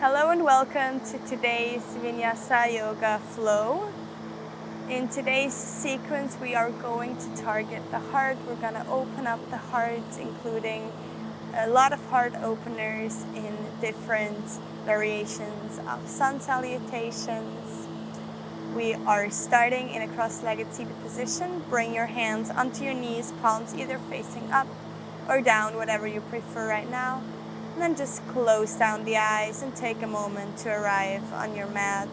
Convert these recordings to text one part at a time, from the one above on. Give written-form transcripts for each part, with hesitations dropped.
Hello and welcome to today's Vinyasa Yoga flow. In today's sequence, we are going to target the heart. We're going to open up the heart, including a lot of heart openers in different variations of sun salutations. We are starting in a cross-legged seated position. Bring your hands onto your knees, palms either facing up or down, whatever you prefer right now. And then just close down the eyes and take a moment to arrive on your mat.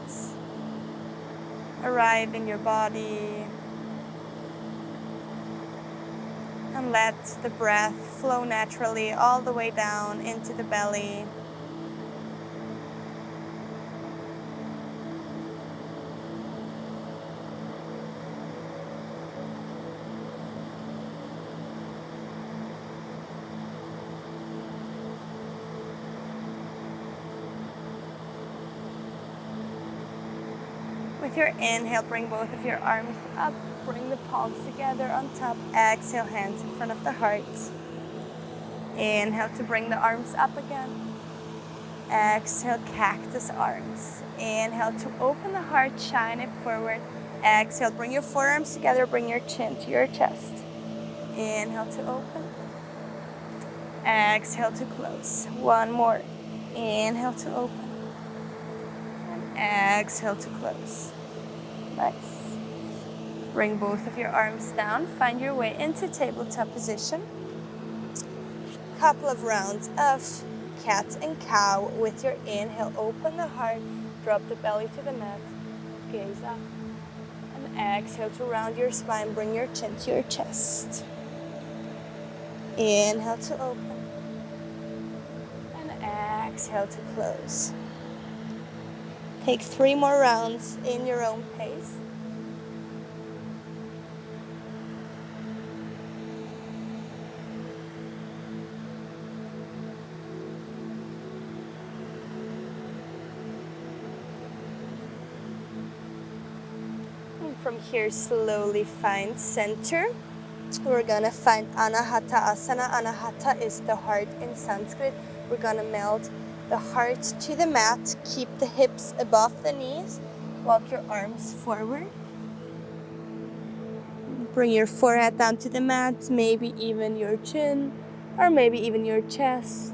Arrive in your body. And let the breath flow naturally all the way down into the belly. With your inhale, bring both of your arms up. Bring the palms together on top. Exhale, hands in front of the heart. Inhale to bring the arms up again. Exhale, cactus arms. Inhale to open the heart, shine it forward. Exhale, bring your forearms together, bring your chin to your chest. Inhale to open. Exhale to close. One more. Inhale to open. And exhale to close. Nice. Bring both of your arms down. Find your way into tabletop position. Couple of rounds of cat and cow. With your inhale, open the heart. Drop the belly to the mat. Gaze up. And exhale to round your spine. Bring your chin to your chest. Inhale to open. And exhale to close. Take 3 more rounds in your own pace. And from here, slowly find center. We're gonna find Anahata Asana. Anahata is the heart in Sanskrit. We're gonna melt the heart to the mat. Keep the hips above the knees. Walk your arms forward. Bring your forehead down to the mat, maybe even your chin, or maybe even your chest.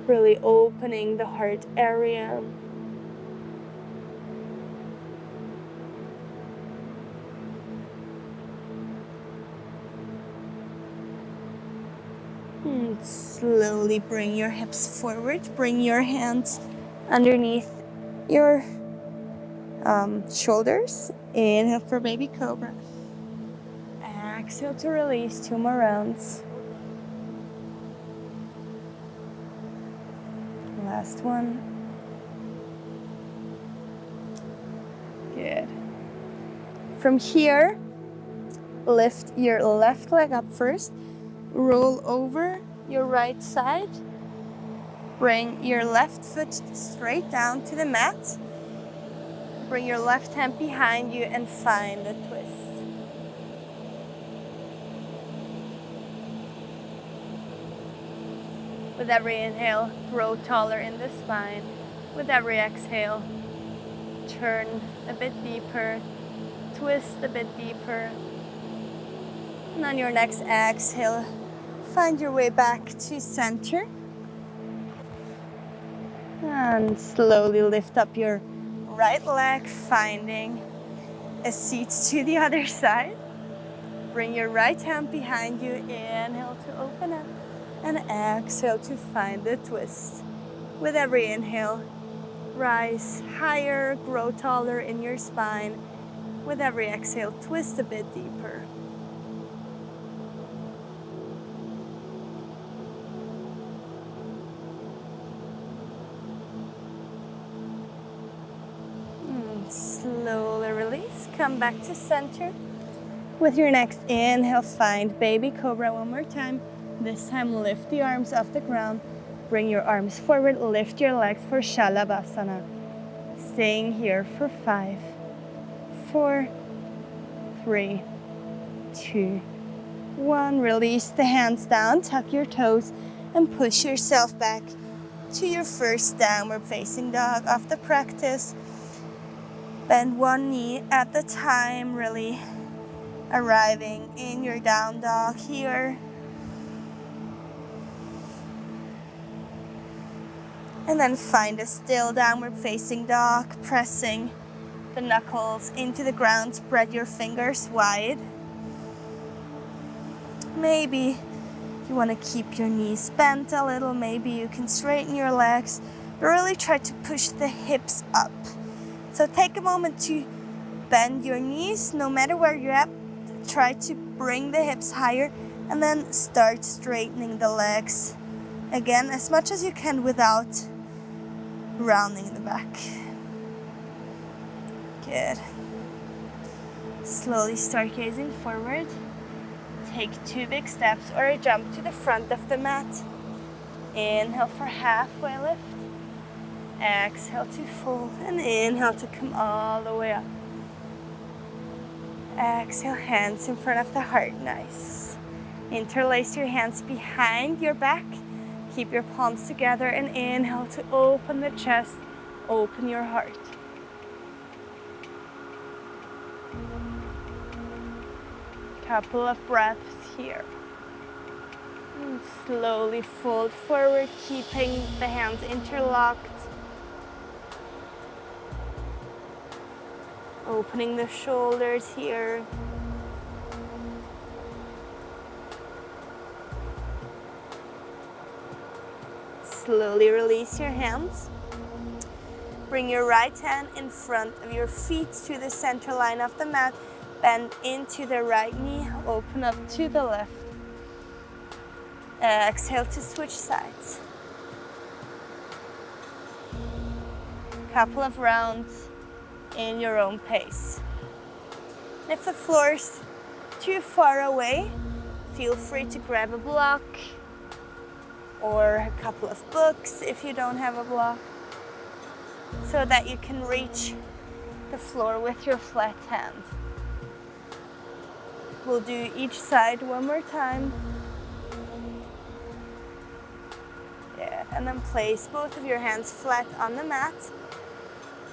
Really opening the heart area. And slowly bring your hips forward. Bring your hands underneath your shoulders. Inhale for baby cobra. Exhale to release. 2 more rounds. Last one. Good. From here, lift your left leg up first. Roll over your right side. Bring your left foot straight down to the mat. Bring your left hand behind you and find a twist. With every inhale, grow taller in the spine. With every exhale, turn a bit deeper, twist a bit deeper. And on your next exhale, find your way back to center. And slowly lift up your right leg, finding a seat to the other side. Bring your right hand behind you. Inhale to open up. And exhale to find the twist. With every inhale, rise higher, grow taller in your spine. With every exhale, twist a bit deeper. And slowly release. Come back to center. With your next inhale, find baby cobra one more time. This time, lift the arms off the ground. Bring your arms forward. Lift your legs for Shalabhasana. Staying here for 5, 4, 3, 2, 1. Release the hands down. Tuck your toes and push yourself back to your first downward facing dog of the practice. Bend one knee at a time, really arriving in your down dog here. And then find a still downward facing dog, pressing the knuckles into the ground, spread your fingers wide. Maybe you want to keep your knees bent a little, maybe you can straighten your legs, but really try to push the hips up. So take a moment to bend your knees, no matter where you're at, try to bring the hips higher, and then start straightening the legs again as much as you can without rounding in the back. Good. Slowly start gazing forward. Take 2 big steps or a jump to the front of the mat. Inhale for halfway lift. Exhale to fold and inhale to come all the way up. Exhale, hands in front of the heart. Nice. Interlace your hands behind your back. Keep your palms together and inhale to open the chest, open your heart. Couple of breaths here. And slowly fold forward, keeping the hands interlocked. Opening the shoulders here. Slowly release your hands. Bring your right hand in front of your feet to the center line of the mat. Bend into the right knee, open up to the left. Exhale to switch sides. Couple of rounds in your own pace. If the floor is too far away, feel free to grab a block or a couple of books if you don't have a block, so that you can reach the floor with your flat hand. We'll do each side one more time. Good. And then place both of your hands flat on the mat.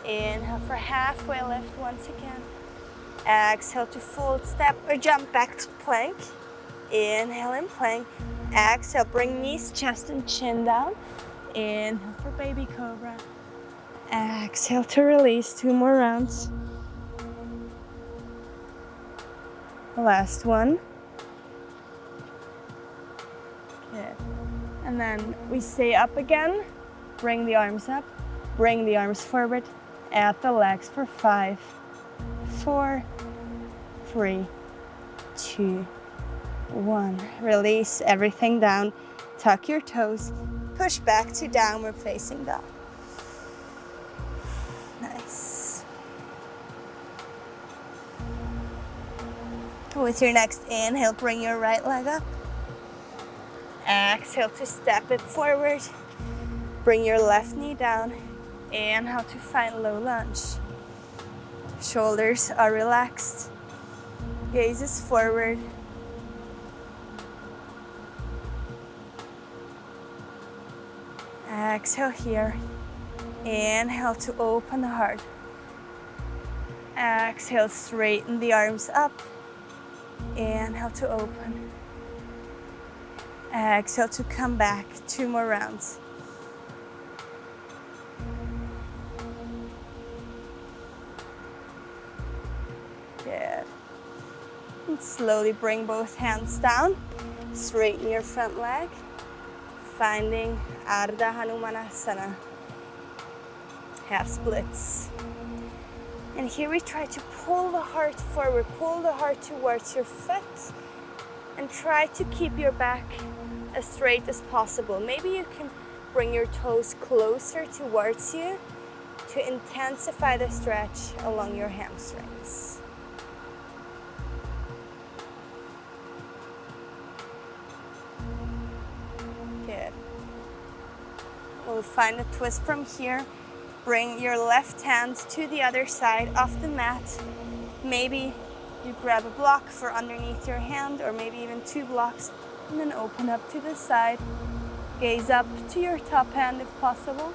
Inhale for halfway lift once again. Exhale to fold, step or jump back to plank. Inhale in plank. Exhale, bring knees, chest and chin down. Inhale for baby cobra. Exhale to release, 2 more rounds. Last one. Good. And then we stay up again. Bring the arms up. Bring the arms forward. Add the legs for 5, 4, 3, 2, 1. Release everything down. Tuck your toes. Push back to downward facing dog. Nice. With your next inhale, bring your right leg up. Exhale to step it forward. Bring your left knee down. Inhale to find low lunge. Shoulders are relaxed. Gaze is forward. Exhale here. Inhale to open the heart. Exhale, straighten the arms up. Inhale to open. Exhale to come back. 2 more rounds. Good. And slowly bring both hands down. Straighten your front leg. Finding Ardha Hanumanasana. Half splits. And here we try to pull the heart forward, pull the heart towards your foot, and try to keep your back as straight as possible. Maybe you can bring your toes closer towards you to intensify the stretch along your hamstrings. Good. We'll find a twist from here. Bring your left hand to the other side of the mat. Maybe you grab a block for underneath your hand, or maybe even 2 blocks, and then open up to the side. Gaze up to your top hand if possible.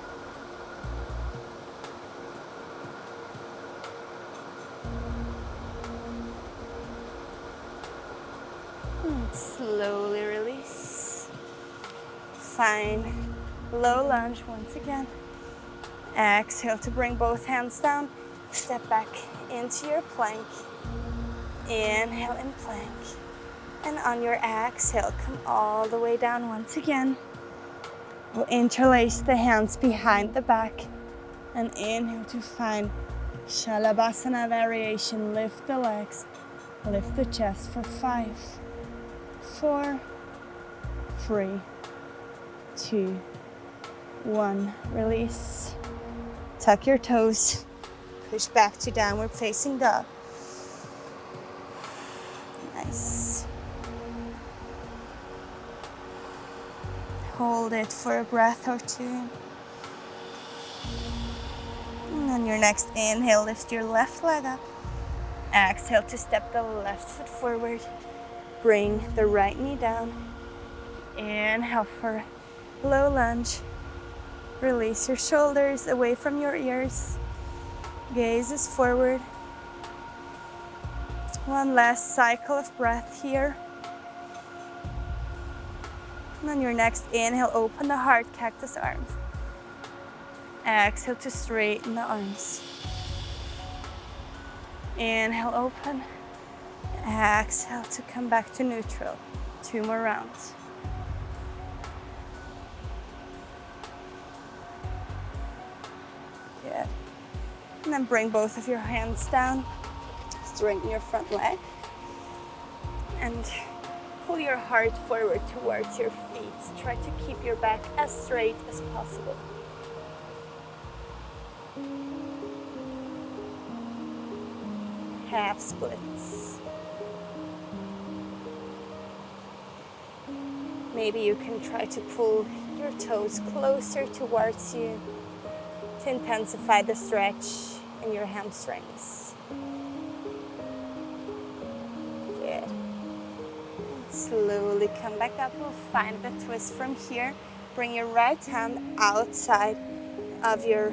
And slowly release. Find low lunge once again. Exhale to bring both hands down. Step back into your plank. Inhale in plank. And on your exhale, come all the way down once again. We'll interlace the hands behind the back. And inhale to find Shalabhasana variation. Lift the legs. Lift the chest for 5, 4, 3, 2, 1. Release. Tuck your toes. Push back to downward facing dog. Nice. Hold it for a breath or two. And on your next inhale, lift your left leg up. Exhale to step the left foot forward. Bring the right knee down. Inhale for low lunge. Release your shoulders away from your ears. Gaze is forward. One last cycle of breath here. And on your next inhale, open the heart, cactus arms. Exhale to straighten the arms. Inhale, open. Exhale to come back to neutral. 2 more rounds. Good. And then bring both of your hands down. Straighten your front leg. And pull your heart forward towards your feet. Try to keep your back as straight as possible. Half splits. Maybe you can try to pull your toes closer towards you to intensify the stretch in your hamstrings. Good. And slowly come back up. We'll find the twist from here. Bring your right hand outside of your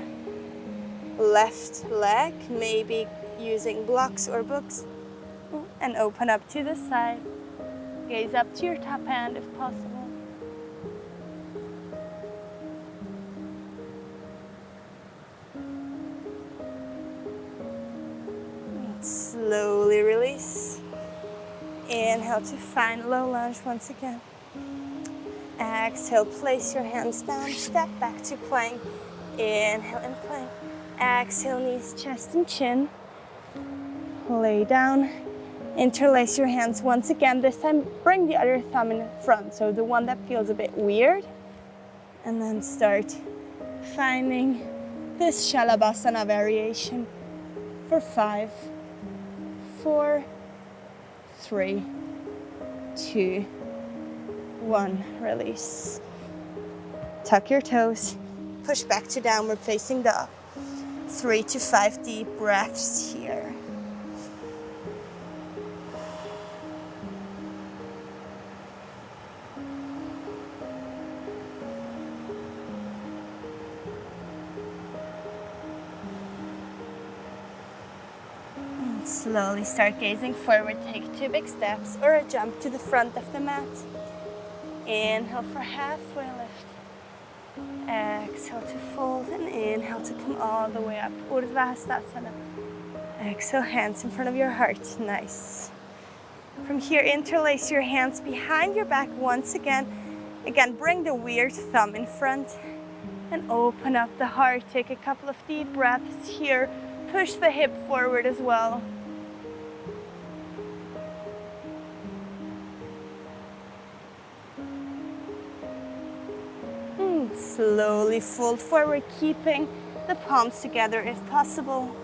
left leg, maybe using blocks or books, and open up to the side. Gaze up to your top hand if possible. And slowly release. Inhale to find low lunge once again. Exhale, place your hands down, step back to plank. Inhale and plank. Exhale, knees, chest and chin. Lay down, interlace your hands once again. This time, bring the other thumb in front, so the one that feels a bit weird. And then start finding this Shalabhasana variation for 5, 4, 3, 2, 1. Release. Tuck your toes. Push back to downward facing dog. 3 to 5 deep breaths here. And slowly start gazing forward. Take 2 big steps or a jump to the front of the mat. Inhale for halfway lift. Exhale to fold and inhale to come all the way up. Urdhva Hastasana. Exhale, hands in front of your heart. Nice. From here, interlace your hands behind your back once again. Again, bring the weird thumb in front and open up the heart. Take a couple of deep breaths here. Push the hip forward as well. Slowly fold forward, keeping the palms together if possible.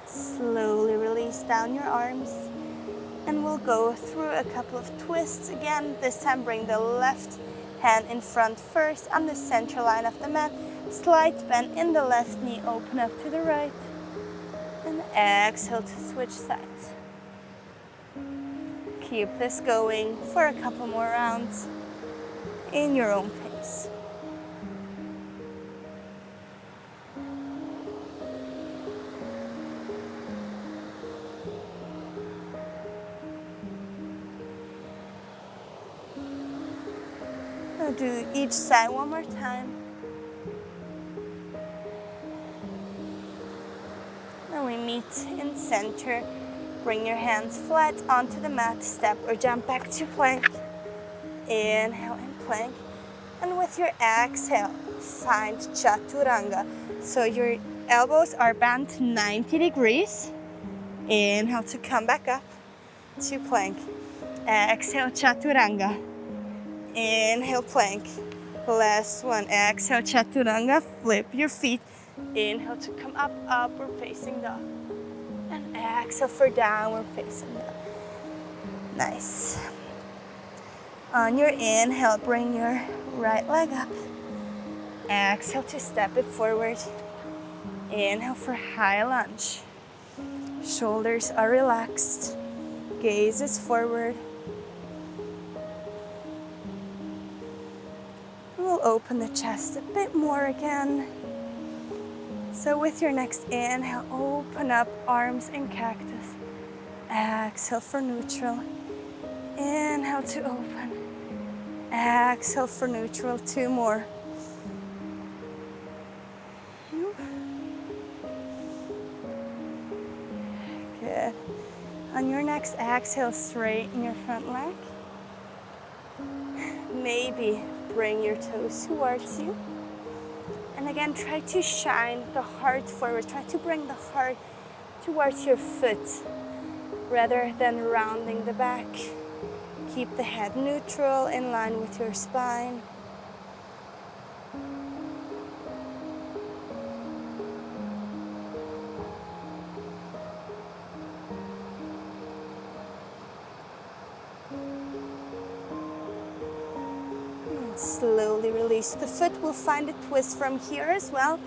Slowly release down your arms. And we'll go through a couple of twists again. This time bring the left hand in front first on the center line of the mat. Slight bend in the left knee, open up to the right. Exhale to switch sides. Keep this going for a couple more rounds in your own pace. I'll do each side one more time. And we meet in center. Bring your hands flat onto the mat, step or jump back to plank. Inhale and plank. And with your exhale, find chaturanga. So your elbows are bent 90 degrees. Inhale to come back up to plank. Exhale, chaturanga. Inhale, plank. Last one. Exhale, chaturanga. Flip your feet. Inhale to come up, upward facing dog. And exhale for downward facing dog. Nice. On your inhale, bring your right leg up. Exhale to step it forward. Inhale for high lunge. Shoulders are relaxed. Gaze is forward. We'll open the chest a bit more again. So with your next inhale, open up arms in cactus. Exhale for neutral. Inhale to open. Exhale for neutral. Two more. Good. On your next exhale, straighten your front leg. Maybe bring your toes towards you. And again, try to shine the heart forward. Try to bring the heart towards your foot rather than rounding the back. Keep the head neutral in line with your spine. Slowly release the foot. We'll find a twist from here as well.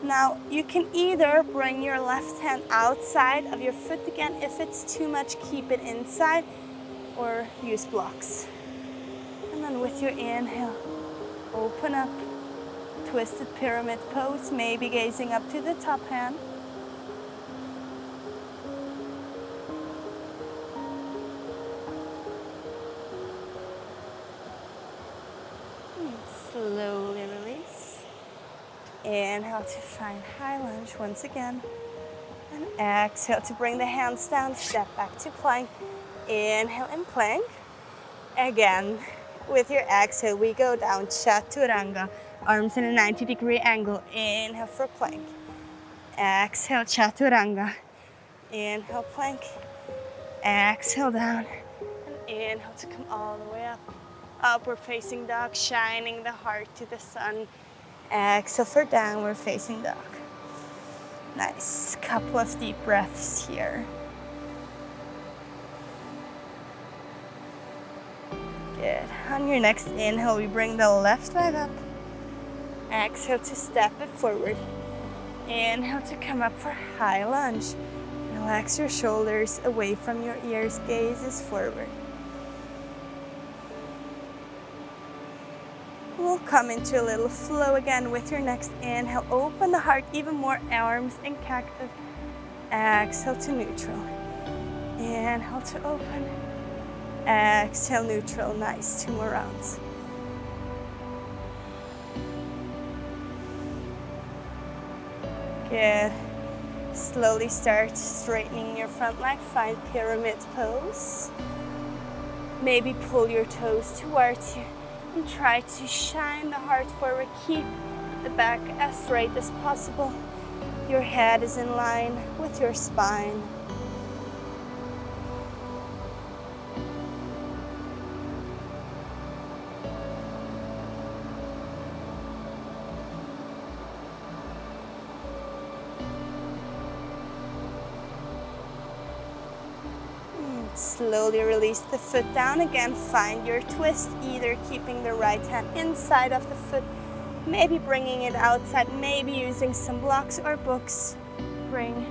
Now you can either bring your left hand outside of your foot again. If it's too much, keep it inside or use blocks. And then with your inhale, open up, twisted pyramid pose, maybe gazing up to the top hand. Slowly release. Inhale to find high lunge once again. And exhale to bring the hands down, step back to plank. Inhale and plank. Again, with your exhale, we go down, chaturanga. Arms in a 90-degree angle. Inhale for plank. Exhale, chaturanga. Inhale, plank. Exhale down. And inhale to come all the way up. Upward facing dog, shining the heart to the sun. Exhale for downward facing dog. Nice. Couple of deep breaths here. Good. On your next inhale, we bring the left leg up. Exhale to step it forward. Inhale to come up for high lunge. Relax your shoulders away from your ears. Gaze is forward. We'll come into a little flow again with your next inhale. Open the heart even more, arms in cactus. Exhale to neutral. Inhale to open. Exhale, neutral. Nice. 2 more rounds. Good. Slowly start straightening your front leg. Find pyramid pose. Maybe pull your toes towards you. And try to shine the heart forward. Keep the back as straight as possible. Your head is in line with your spine. Slowly release the foot down again. Find your twist, either keeping the right hand inside of the foot, maybe bringing it outside, maybe using some blocks or books. Bring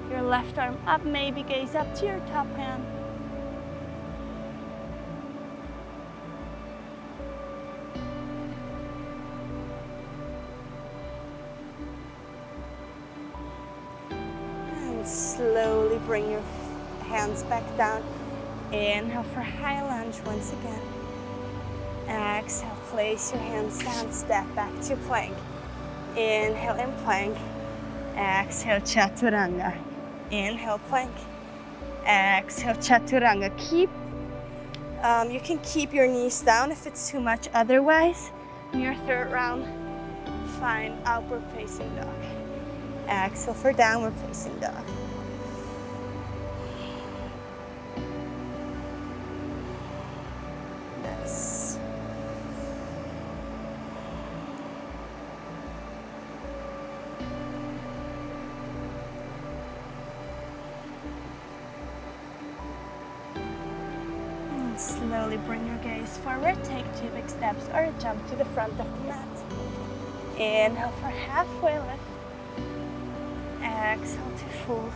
Your left arm up, maybe gaze up to your top hand. And slowly bring your hands back down. Inhale for high lunge once again. Exhale, place your hands down, step back to plank. Inhale in plank. Exhale, chaturanga. Inhale, plank. Exhale, chaturanga. You can keep your knees down if it's too much. Otherwise, in your third round, find upward facing dog. Exhale for downward facing dog. Nice. Slowly bring your gaze forward, take 2 big steps or jump to the front of the mat. Inhale for halfway lift. Exhale to fold.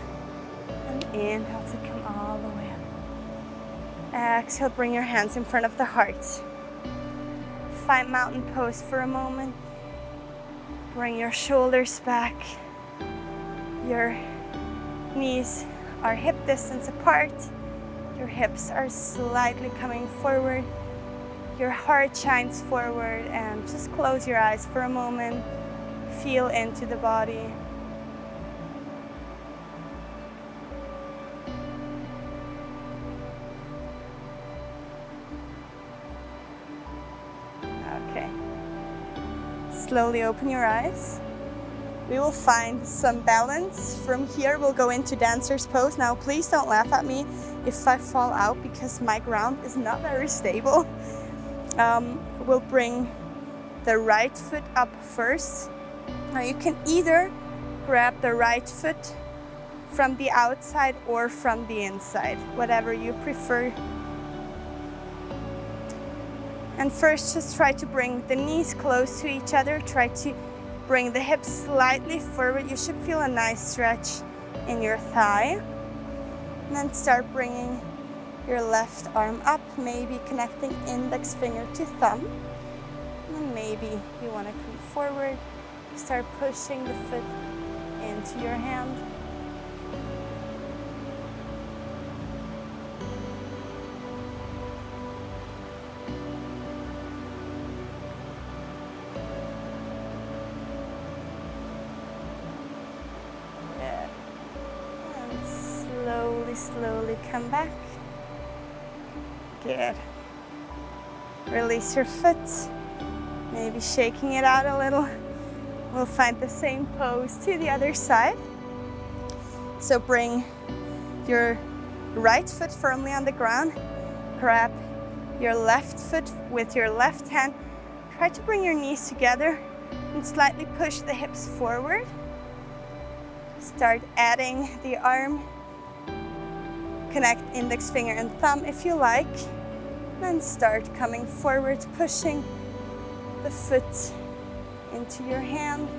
And inhale to come all the way up. Exhale, bring your hands in front of the heart. Find mountain pose for a moment. Bring your shoulders back. Your knees are hip distance apart. Your hips are slightly coming forward. Your heart shines forward, and just close your eyes for a moment. Feel into the body. Okay. Slowly open your eyes. We will find some balance. From here, we'll go into dancer's pose. Now, please don't laugh at me if I fall out because my ground is not very stable. We'll bring the right foot up first. Now, you can either grab the right foot from the outside or from the inside, whatever you prefer. And first, just try to bring the knees close to each other. Try to bring the hips slightly forward. You should feel a nice stretch in your thigh. And then start bringing your left arm up, maybe connecting index finger to thumb. And then maybe you want to come forward. Start pushing the foot into your hand. Slowly come back. Good. Release your foot, maybe shaking it out a little. We'll find the same pose to the other side. So bring your right foot firmly on the ground. Grab your left foot with your left hand. Try to bring your knees together and slightly push the hips forward. Start adding the arm. Connect index finger and thumb if you like. Then start coming forward, pushing the foot into your hand.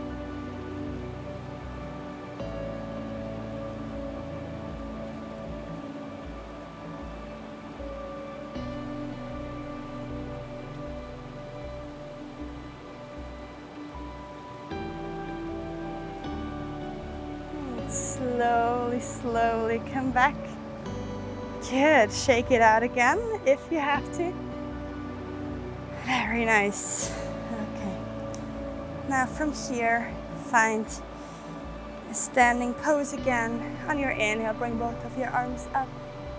And slowly come back. Good, shake it out again if you have to. Very nice. Okay. Now from here, find a standing pose again. On your inhale, bring both of your arms up.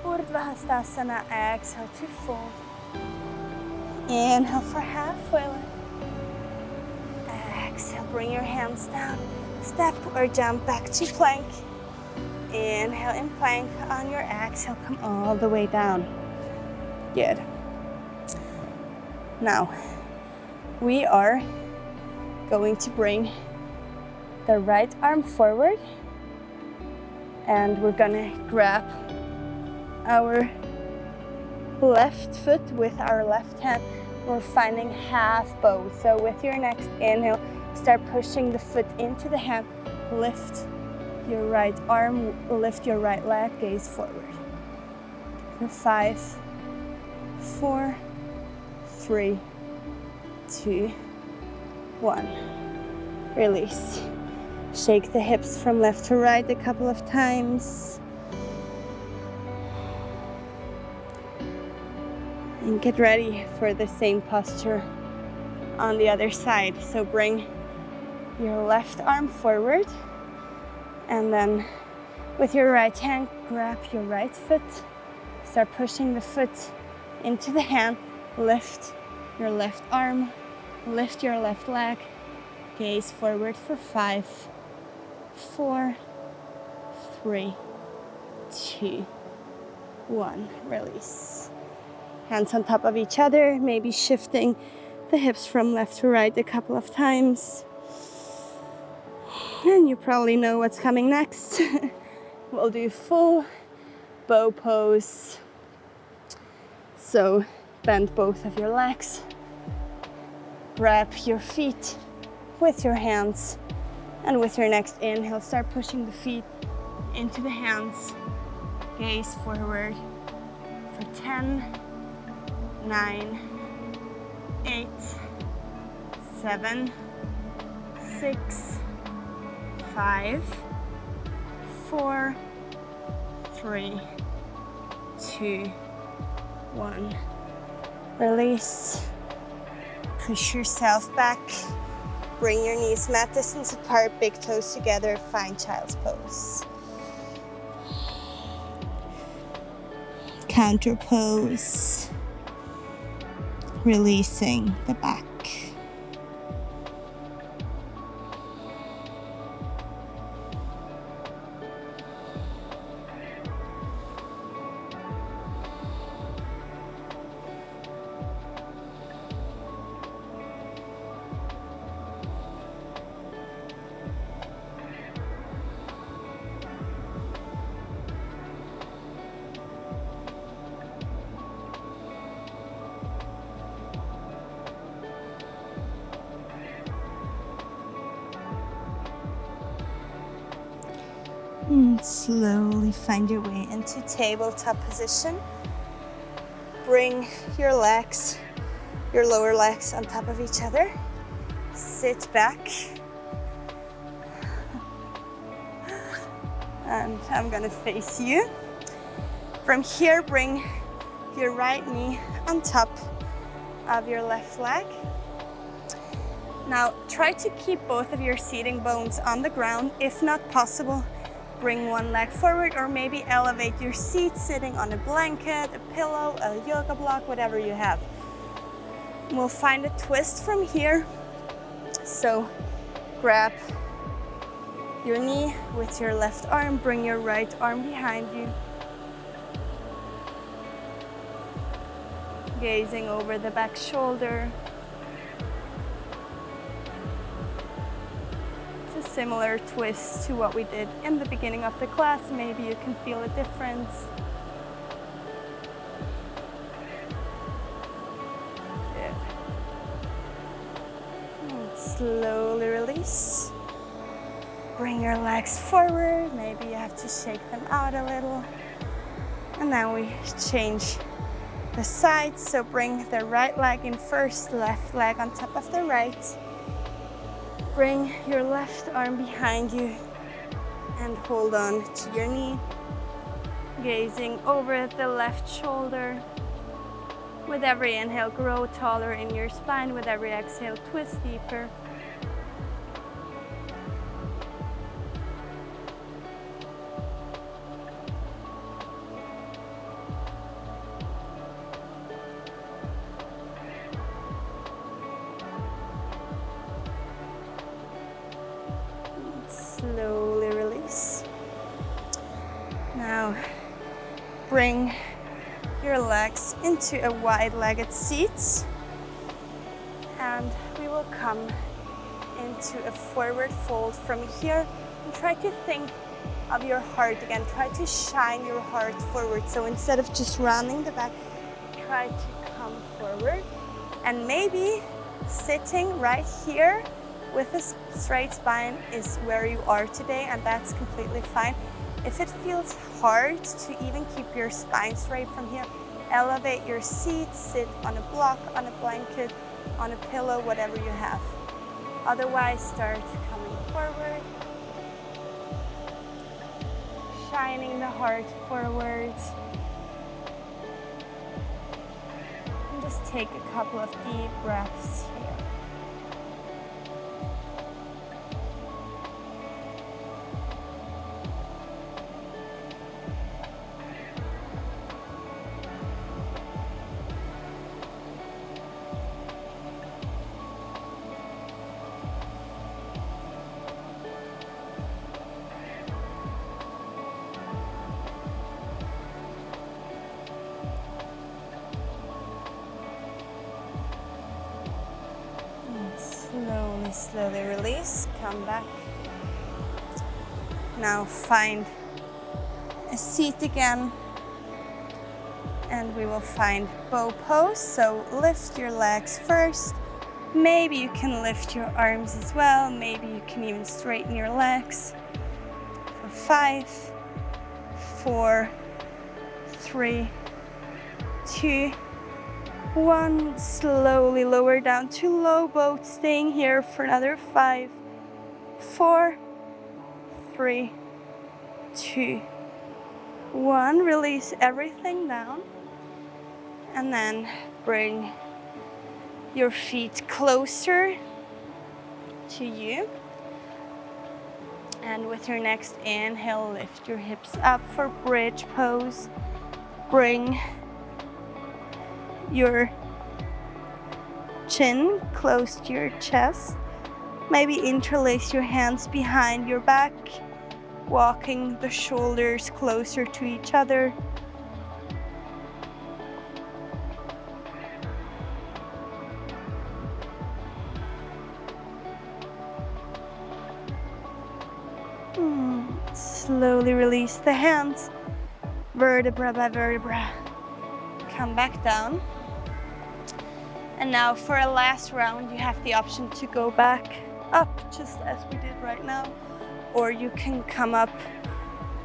Urdhva Hastasana, exhale to fold. Inhale for halfway lift. Exhale, bring your hands down. Step or jump back to plank. Inhale in plank. On your exhale, come all the way down. Good. Now, we are going to bring the right arm forward and we're gonna grab our left foot with our left hand. We're finding half bow. So with your next inhale, start pushing the foot into the hand, lift your right arm, lift your right leg, gaze forward. For 5, 4, 3, 2, 1. Release. Shake the hips from left to right a couple of times. And get ready for the same posture on the other side. So bring your left arm forward, and then with your right hand, grab your right foot. Start pushing the foot into the hand. Lift your left arm, lift your left leg. Gaze forward for 5, 4, 3, 2, 1. Release. Hands on top of each other, maybe shifting the hips from left to right a couple of times. And you probably know what's coming next. We'll do full bow pose. So bend both of your legs. Grab your feet with your hands. And with your next inhale, start pushing the feet into the hands. Gaze forward for 10, 9, 8, 7, 6, 5, 4, 3, 2, 1. Release. Push yourself back. Bring your knees mat distance apart, big toes together, find child's pose. Counter pose. Releasing the back. And slowly find your way into tabletop position. Bring your legs, your lower legs on top of each other. Sit back. And I'm gonna face you. From here, bring your right knee on top of your left leg. Now, try to keep both of your seating bones on the ground. If not possible, bring one leg forward, or maybe elevate your seat sitting on a blanket, a pillow, a yoga block, whatever you have. We'll find a twist from here. So grab your knee with your left arm, bring your right arm behind you. Gazing over the back shoulder. It's a similar twist to what we did in the beginning of the class. Maybe you can feel a difference. Good. And slowly release. Bring your legs forward. Maybe you have to shake them out a little. And now we change the sides. So bring the right leg in first, left leg on top of the right. Bring your left arm behind you and hold on to your knee. Gazing over the left shoulder. With every inhale, grow taller in your spine. With every exhale, twist deeper. Slowly release. Now bring your legs into a wide-legged seat, and we will come into a forward fold from here. And try to think of your heart again. Try to shine your heart forward. So instead of just rounding the back, try to come forward, and maybe sitting right here with a straight spine is where you are today, and that's completely fine. If it feels hard to even keep your spine straight from here, elevate your seat, sit on a block, on a blanket, on a pillow, whatever you have. Otherwise, start coming forward, shining the heart forward. And just take a couple of deep breaths here. Slowly release, come back. Now find a seat again, and we will find bow pose. So lift your legs first. Maybe you can lift your arms as well. Maybe you can even straighten your legs. For 5, 4, 3, 2, 1, slowly lower down to low boat, staying here for another 5, 4, 3, 2, 1. Release everything down, and then bring your feet closer to you. And with your next inhale, lift your hips up for bridge pose. Bring your chin close to your chest. Maybe interlace your hands behind your back, walking the shoulders closer to each other. Slowly release the hands, vertebra by vertebra. Come back down. And now for a last round, you have the option to go back up, just as we did right now, or you can come up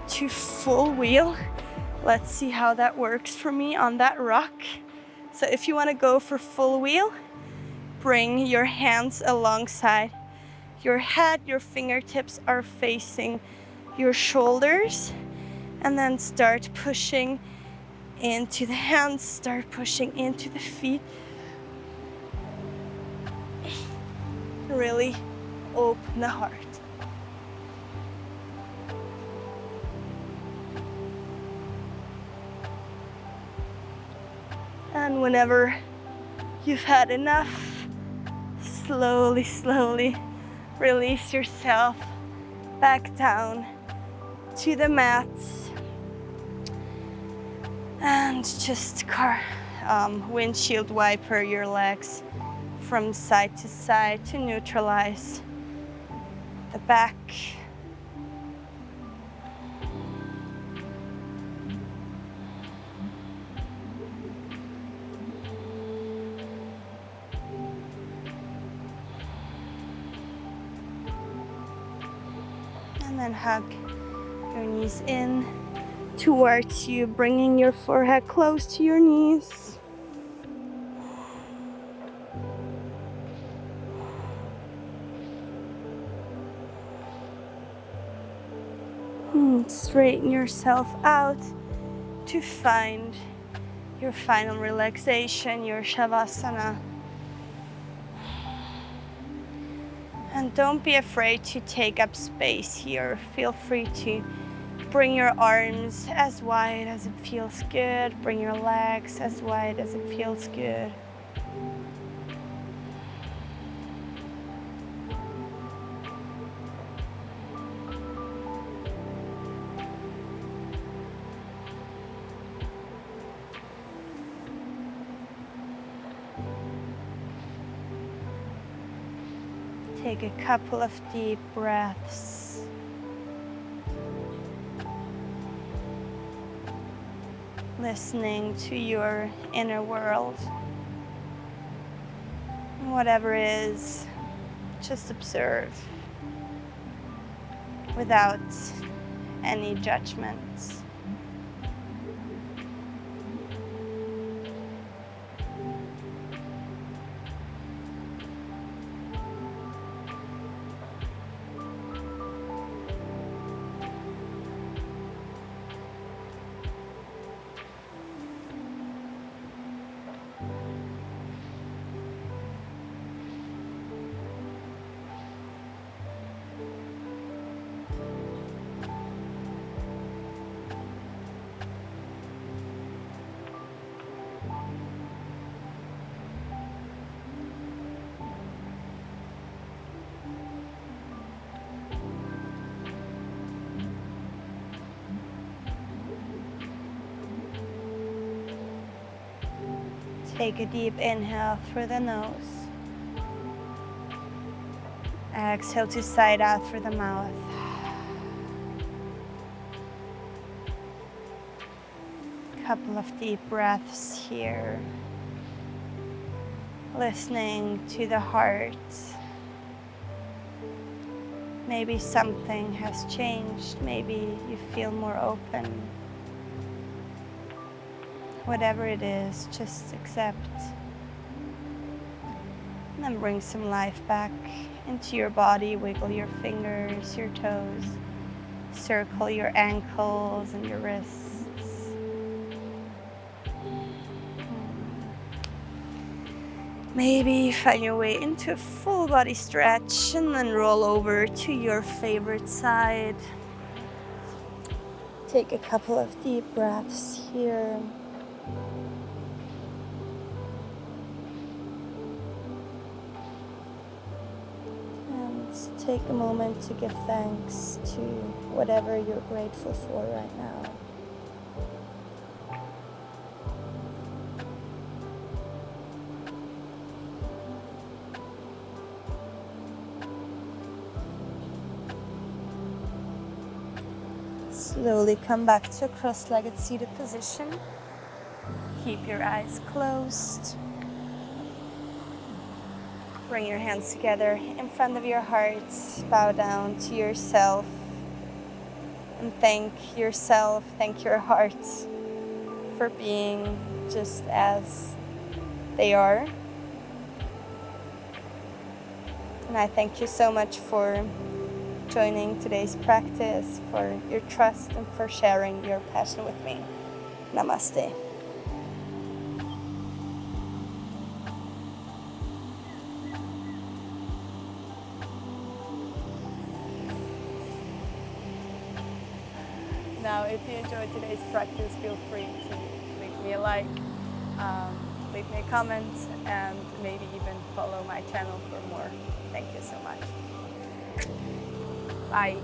to full wheel. Let's see how that works for me on that rock. So if you want to go for full wheel, bring your hands alongside your head. Your fingertips are facing your shoulders, and then start pushing into the hands, start pushing into the feet. Really open the heart. And whenever you've had enough, slowly release yourself back down to the mats, and just windshield wiper your legs from side to side to neutralize the back. And then hug your knees in towards you, bringing your forehead close to your knees. Straighten yourself out to find your final relaxation, your Shavasana. And don't be afraid to take up space here. Feel free to bring your arms as wide as it feels good. Bring your legs as wide as it feels good. Take a couple of deep breaths. Listening to your inner world. Whatever is Just observe without any judgments. Take a deep inhale through the nose. Exhale to side out through the mouth. Couple of deep breaths here. Listening to the heart. Maybe something has changed. Maybe you feel more open. Whatever it is, just accept. And then bring some life back into your body. Wiggle your fingers, your toes. Circle your ankles and your wrists. Maybe find your way into a full body stretch and then roll over to your favorite side. Take a couple of deep breaths here. Take a moment to give thanks to whatever you're grateful for right now. Slowly come back to a cross-legged seated position. Keep your eyes closed. Bring your hands together in front of your heart. Bow down to yourself and thank yourself, thank your heart for being just as they are. And I thank you so much for joining today's practice, for your trust, and for sharing your passion with me. Namaste. Now, if you enjoyed today's practice, feel free to leave me a like, leave me a comment, and maybe even follow my channel for more. Thank you so much. Bye.